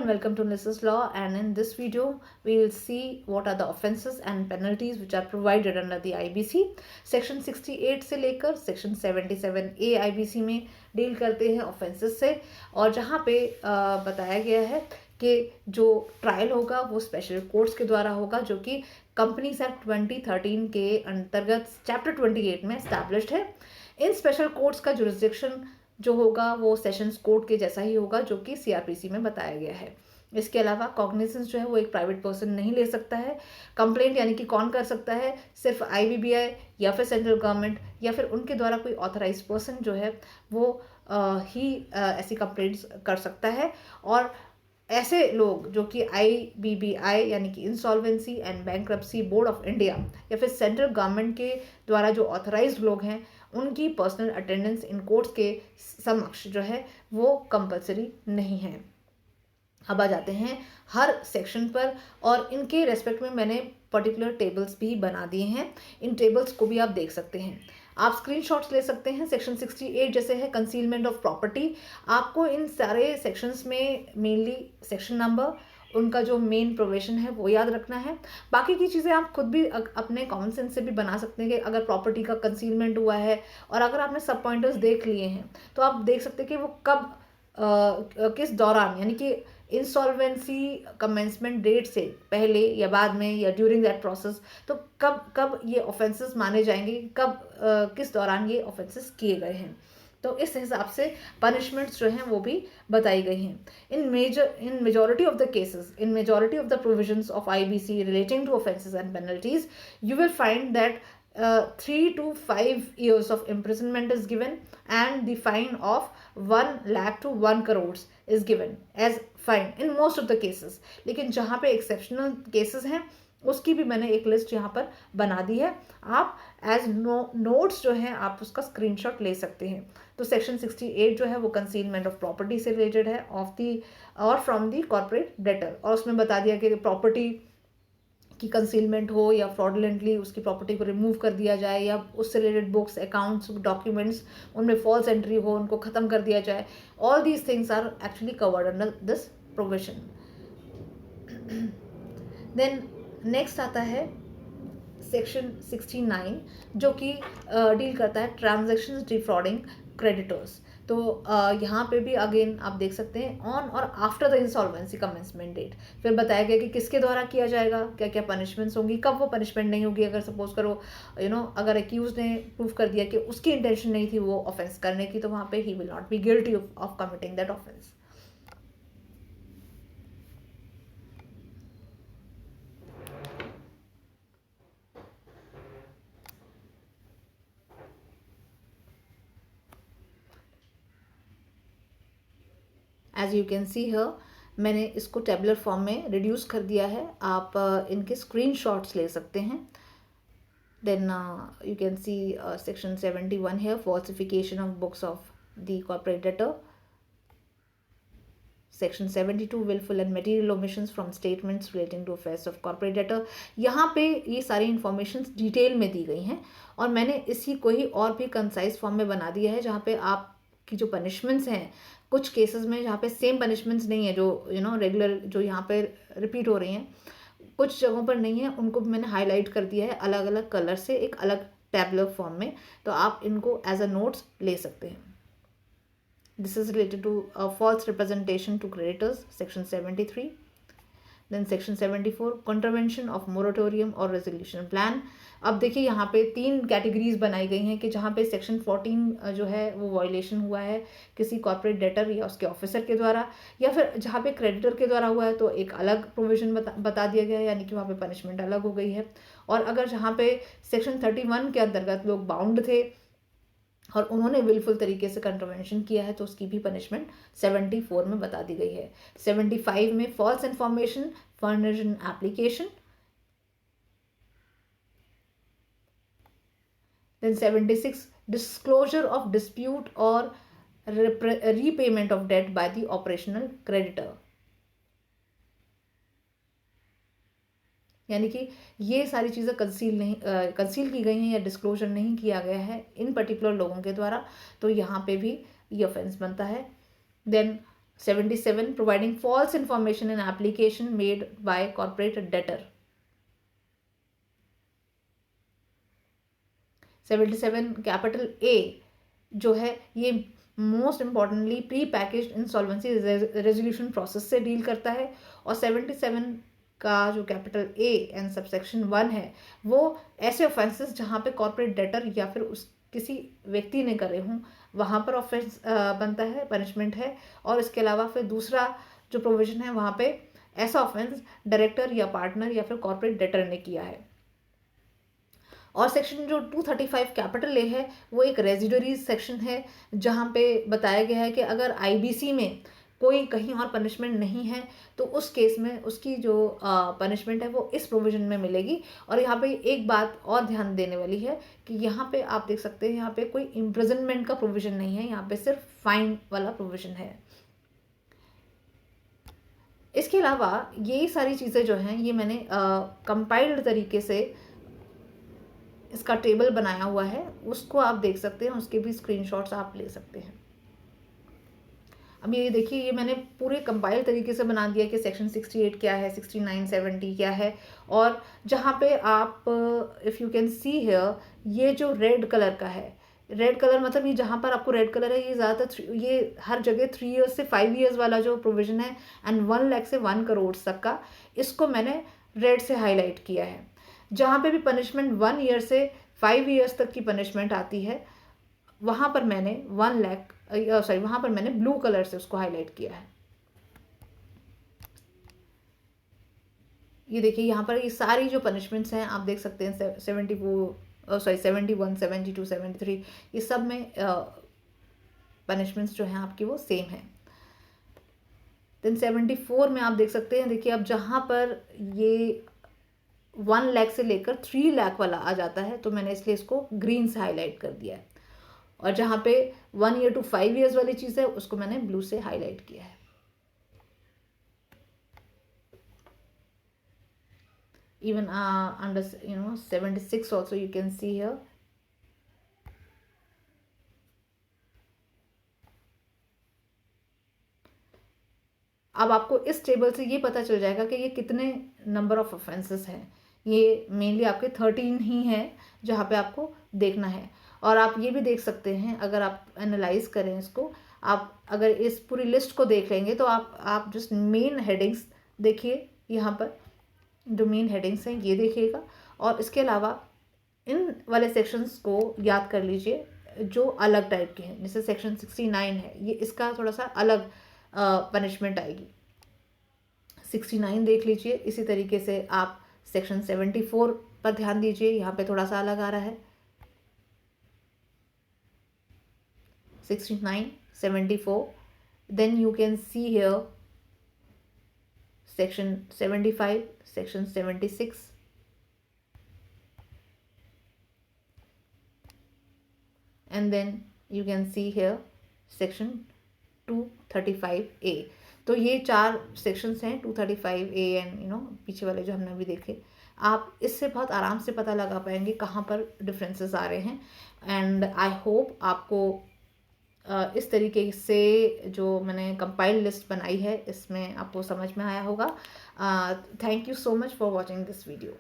and welcome to Nissa's Law, and in this video we will see what are the offences and penalties which are provided under the IBC. Section 68 से लेकर section 77A IBC में deal करते हैं offences से, और जहाँ पे बताया गया है कि जो ट्रायल होगा वो स्पेशल कोर्ट्स के द्वारा होगा, जो कि कंपनीज एक्ट 2013 के अंतर्गत चैप्टर 28 में एस्टैब्लिश्ड है। इन स्पेशल कोर्ट्स का जुरिस्डिक्शन जो होगा वो सेशंस कोर्ट के जैसा ही होगा जो कि सीआरपीसी में बताया गया है। इसके अलावा कॉग्निजेंस जो है वो एक प्राइवेट पर्सन नहीं ले सकता है। कंप्लेंट यानी कि कौन कर सकता है? सिर्फ आईबीबीआई या फिर सेंट्रल गवर्नमेंट या फिर उनके द्वारा कोई ऑथराइज पर्सन जो है वो ऐसी कंप्लेंट्स कर सकता है। और ऐसे लोग जो कि आईबीबीआई यानी कि insolvency and bankruptcy board of India या फिर सेंट्रल गवर्नमेंट के द्वारा जो ऑथराइज्ड लोग हैं, उनकी पर्सनल अटेंडेंस इन कोर्ट्स के समक्ष जो है वो कंपलसरी नहीं है। अब आ जाते हैं हर सेक्शन पर, और इनके रेस्पेक्ट में मैंने पर्टिकुलर टेबल्स भी बना दिए हैं। इन टेबल्स को भी आप देख सकते हैं, आप स्क्रीनशॉट्स ले सकते हैं। सेक्शन 68 जैसे है कंसीलमेंट ऑफ प्रॉपर्टी, आपको इन सारे सेक्शंस में मेनली सेक्शन नंबर, उनका जो मेन प्रोविजन है वो याद रखना है। बाकी की चीज़ें आप खुद भी अपने कॉमन सेंस से भी बना सकते हैं कि अगर प्रॉपर्टी का कंसीलमेंट हुआ है और अगर आपने सब पॉइंटर्स देख लिए हैं तो आप देख सकते हैं कि वो कब किस दौरान, यानी कि इंसॉल्वेंसी कमेंसमेंट डेट से पहले या बाद में या ड्यूरिंग दैट प्रोसेस, तो कब कब ये ऑफेंसेस माने जाएंगे, कब किस दौरान ये ऑफेंसेस किए गए हैं। तो इस हिसाब से पनिशमेंट्स जो हैं वो भी बताई गई हैं। In majority of the cases, in majority of the provisions of IBC relating to offences and penalties, you will find that 3 to 5 years of imprisonment is given and the fine of 1 lakh to 1 crores is given as fine in most of the cases। लेकिन जहाँ पे exceptional cases हैं उसकी भी मैंने एक list यहाँ पर बना दी है। आप एज नोट्स जो हैं आप उसका स्क्रीनशॉट ले सकते हैं। तो सेक्शन 68 जो है वो कंसीलमेंट ऑफ प्रॉपर्टी से रिलेटेड है ऑफ दी और फ्रॉम दी कॉर्पोरेट डेटर, और उसमें बता दिया कि प्रॉपर्टी की कंसीलमेंट हो या फ्रॉडलेंटली उसकी प्रॉपर्टी को रिमूव कर दिया जाए या उससे रिलेटेड बुक्स, अकाउंट्स, डॉक्यूमेंट्स उनमें फॉल्स एंट्री हो, उनको ख़त्म कर दिया जाए। All these things are actually covered under this provision. Then next आता है सेक्शन 69 जो कि डील करता है ट्रांजैक्शंस डिफ्रॉडिंग क्रेडिटर्स। तो यहाँ पे भी अगेन आप देख सकते हैं ऑन और after the insolvency commencement date फिर बताया गया कि किसके द्वारा किया जाएगा, क्या क्या पनिशमेंट्स होंगी, कब वो पनिशमेंट नहीं होगी। अगर सपोज करो अगर एक्यूज ने प्रूव कर दिया कि उसकी इंटेंशन नहीं थी वो ऑफेंस करने की, तो वहाँ पे ही will not be guilty of committing that offence. As you can see here, मैंने इसको टेबलर फॉर्म में रिड्यूस कर दिया है, आप इनके स्क्रीनशॉट्स ले सकते हैं। Then you can see section 71 है falsification of books of the corporate debtor. Section 72 wilful and material omissions from statements relating to affairs of corporate debtor. यहाँ पे ये सारी इन्फॉर्मेशन डिटेल में दी गई हैं और मैंने इसी को ही और भी कंसाइज फॉर्म में बना दिया है, जहाँ पे आपकी जो पनिशमेंट्स हैं कुछ केसेस में जहाँ पे सेम पनिशमेंट्स नहीं है, जो रेगुलर जो यहाँ पे रिपीट हो रही हैं, कुछ जगहों पर नहीं है, उनको भी मैंने हाईलाइट कर दिया है अलग अलग कलर से एक अलग टैबलर फॉर्म में, तो आप इनको एज अ नोट्स ले सकते हैं। This is related to false representation to creditors, section 73. Then section 74 contravention of moratorium or resolution plan। अब देखिए यहाँ पे 3 कैटेगरीज बनाई गई हैं कि जहाँ पे सेक्शन 14 जो है वो वायलेशन हुआ है किसी कॉर्पोरेट डेटर या उसके ऑफिसर के द्वारा, या फिर जहाँ पे क्रेडिटर के द्वारा हुआ है तो एक अलग प्रोविजन बता दिया गया है, यानी कि वहाँ पे पनिशमेंट अलग हो गई है। और अगर जहाँ पे सेक्शन 31 के अंतर्गत लोग बाउंड थे और उन्होंने विलफुल तरीके से कंट्रोवेंशन किया है तो उसकी भी पनिशमेंट 74 में बता दी गई है। 75 में false information furnished in application. Then 76 disclosure of dispute और repayment of debt by the operational creditor, यानी कि ये सारी चीज़ें कंसील की गई हैं या डिस्क्लोजर नहीं किया गया है इन पर्टिकुलर लोगों के द्वारा, तो यहाँ पे भी ये ऑफेंस बनता है। Then 77 providing false information in application made by corporate debtor. 77 capital A जो है ये most importantly pre package insolvency resolution process से डील करता है। और 77 का जो कैपिटल ए एंड सबसेक्शन 1 है वो ऐसे ऑफेंसेस जहाँ पे कॉर्पोरेट डेटर या फिर उस किसी व्यक्ति ने करे हों वहाँ पर ऑफेंस बनता है, पनिशमेंट है। और इसके अलावा फिर दूसरा जो प्रोविजन है वहाँ पे ऐसा ऑफेंस डायरेक्टर या पार्टनर या फिर कॉर्पोरेट डेटर ने किया है। और सेक्शन जो 235 कैपिटल ए है वो एक रेजिडरी सेक्शन है जहाँ पे बताया गया है कि अगर आईबीसी में कोई कहीं और पनिशमेंट नहीं है तो उस केस में उसकी जो पनिशमेंट है वो इस प्रोविजन में मिलेगी। और यहाँ पे एक बात और ध्यान देने वाली है कि यहाँ पे आप देख सकते हैं यहाँ पे कोई इम्प्रिजनमेंट का प्रोविजन नहीं है, यहाँ पे सिर्फ फाइन वाला प्रोविजन है। इसके अलावा ये सारी चीज़ें जो हैं ये मैंने कंपाइल्ड तरीके से इसका टेबल बनाया हुआ है, उसको आप देख सकते हैं, उसके भी स्क्रीनशॉट्स आप ले सकते हैं। अब ये देखिए ये मैंने पूरे कंपाइल तरीके से बना दिया कि सेक्शन 68 क्या है, 69, 70 क्या है। और जहाँ पे आप if you can see here ये जो रेड कलर का है, रेड कलर मतलब ये जहाँ पर आपको रेड कलर है ये ज़्यादातर ये हर जगह 3 ईयर्स से 5 ईयर्स वाला जो प्रोविज़न है एंड 1 लाख से 1 करोड़ तक का, इसको मैंने रेड से हाईलाइट किया है। जहाँ पे भी पनिशमेंट 1 ईयर से 5 ईयर्स तक की पनिशमेंट आती है वहाँ पर मैंने 1 लाख वहाँ पर मैंने ब्लू कलर से उसको हाईलाइट किया है। ये देखिए यहाँ पर ये सारी जो पनिशमेंट्स हैं आप देख सकते हैं 71, 72, 73 ये सब में पनिशमेंट्स जो हैं आपकी वो सेम है। देन 74 में आप देख सकते हैं, देखिए अब जहाँ पर ये 1 लाख से लेकर 3 लाख वाला आ जाता है तो मैंने इसलिए इसको ग्रीन से हाईलाइट कर दिया है। और जहाँ पे 1 ईयर टू 5 ईयर्स वाली चीज़ है उसको मैंने ब्लू से हाईलाइट किया है। Even under 76 also you can see here. अब आपको इस टेबल से ये पता चल जाएगा कि ये कितने नंबर ऑफ ऑफेंसेस हैं। ये मेनली आपके 13 ही हैं जहाँ पे आपको देखना है। और आप ये भी देख सकते हैं अगर आप एनालाइज करें इसको, आप अगर इस पूरी लिस्ट को देख लेंगे तो आप जस्ट मेन हेडिंग्स देखिए, यहाँ पर जो मेन हेडिंग्स हैं ये देखिएगा। और इसके अलावा इन वाले सेक्शंस को याद कर लीजिए जो अलग टाइप के हैं। जैसे सेक्शन 69 है ये इसका थोड़ा सा अलग पनिशमेंट आएगी, 69 देख लीजिए। इसी तरीके से आप सेक्शन 74 पर ध्यान दीजिए, यहाँ पे थोड़ा सा अलग आ रहा है। 69, 74, then you can see here section 75, section 76, and then you can see here section 235A। तो ये 4 सेक्शंस हैं 235A एंड पीछे वाले जो हमने अभी देखे। आप इससे बहुत आराम से पता लगा पाएंगे कहाँ पर डिफरेंसेस आ रहे हैं। एंड आई होप आपको इस तरीके से जो मैंने कंपाइल लिस्ट बनाई है इसमें आपको समझ में आया होगा। Thank you so much for watching this video.